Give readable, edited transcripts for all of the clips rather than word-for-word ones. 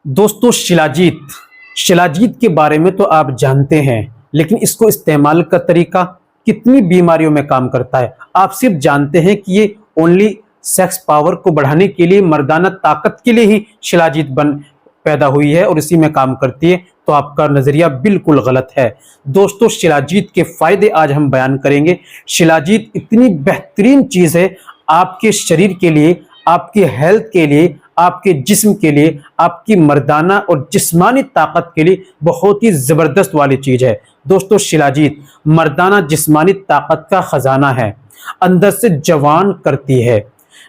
दोस्तों शिलाजीत शिलाजीत के बारे में तो आप जानते हैं, लेकिन इसको इस्तेमाल का तरीका कितनी बीमारियों में काम करता है आप सिर्फ जानते हैं कि ये ओनली सेक्स पावर को बढ़ाने के लिए, मर्दाना ताकत के लिए ही शिलाजीत पैदा हुई है और इसी में काम करती है, तो आपका नजरिया बिल्कुल गलत है। दोस्तों शिलाजीत के फायदे आज हम बयान करेंगे। शिलाजीत इतनी बेहतरीन चीज है आपके शरीर के लिए, आपके हेल्थ के लिए, आपके जिस्म के लिए, आपकी मर्दाना और जिस्मानी ताकत के लिए बहुत ही जबरदस्त वाली चीज है। दोस्तों शिलाजीत मर्दाना जिस्मानी ताकत का खजाना है, अंदर से जवान करती है।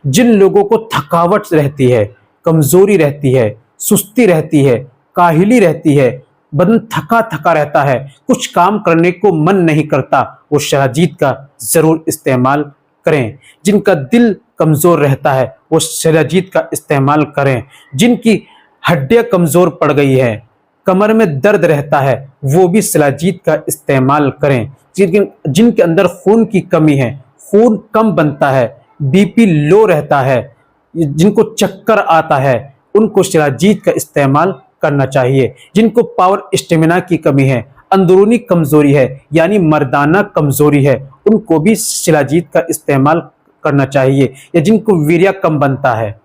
जिन लोगों को थकावट रहती है, कमजोरी रहती है, सुस्ती रहती है, काहिली रहती है, बदन थका थका रहता है, कुछ काम करने को मन नहीं करता, वो शिलाजीत का जरूर इस्तेमाल करें। जिनका दिल कमजोर रहता है वो शिलाजीत का इस्तेमाल करें। जिनकी हड्डियां कमजोर पड़ गई है, कमर में दर्द रहता है, वो भी शिलाजीत का इस्तेमाल करें। जिनके अंदर खून की कमी है, खून कम बनता है, बीपी लो रहता है, जिनको चक्कर आता है, उनको शिलाजीत का इस्तेमाल करना चाहिए। जिनको पावर स्टेमिना की कमी है, अंदरूनी कमजोरी है यानी मर्दाना कमजोरी है, उनको भी शिलाजीत का इस्तेमाल करना चाहिए। या जिनको वीर्य कम बनता है,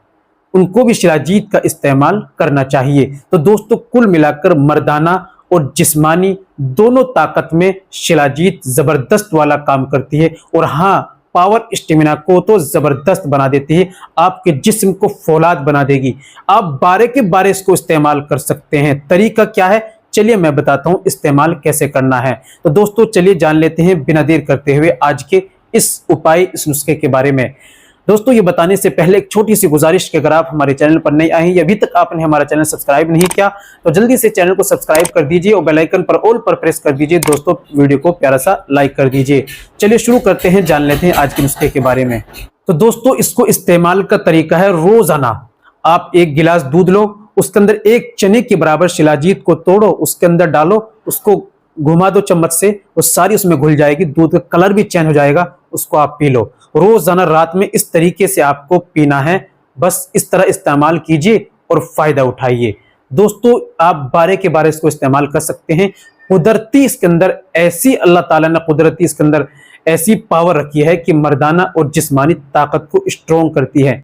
उनको भी शिलाजीत का इस्तेमाल करना चाहिए। तो दोस्तों कुल मिलाकर मर्दाना और जिस्मानी दोनों ताकत में शिलाजीत जबरदस्त वाला काम करती है। और हाँ, पावर स्टेमिना को तो जबरदस्त बना देती है, आपके जिस्म को फौलाद बना देगी। आप बारे के बारे इसको इस्तेमाल कर सकते हैं। तरीका क्या है चलिए मैं बताता हूं इस्तेमाल कैसे करना है। तो दोस्तों चलिए जान लेते हैं बिना देर करते हुए आज के इस उपाय, इस नुस्खे के बारे में। दोस्तों ये बताने से पहले एक छोटी सी गुजारिश कि अगर आप हमारे चैनल पर नए आए हैं या अभी तक आपने हमारा चैनल सब्सक्राइब नहीं किया तो जल्दी से चैनल को सब्सक्राइब कर दीजिए और बेल आइकन पर ऑल पर प्रेस कर दीजिए। दोस्तों वीडियो को प्यारा सा लाइक कर दीजिए। चलिए शुरू करते हैं, जान लेते हैं आज के नुस्खे के बारे में। तो दोस्तों इसको इस्तेमाल का तरीका है, रोजाना आप 1 गिलास दूध लो, उसके अंदर 1 चने के बराबर शिलाजीत को तोड़ो, उसके अंदर डालो, उसको घुमा दो चम्मच से, वो सारी उसमें घुल जाएगी, दूध का कलर भी चेंज हो जाएगा, उसको आप पी लो। रोजाना रात में इस तरीके से आपको पीना है। बस इस तरह इस्तेमाल कीजिए और फायदा उठाइए। दोस्तों आप बारे के बारे इसको इस्तेमाल कर सकते हैं। कुदरती इसके अंदर ऐसी, अल्लाह ताला ने कुदरती इसके अंदर ऐसी पावर रखी है कि मर्दाना और जिस्मानी ताकत को स्ट्रोंग करती है।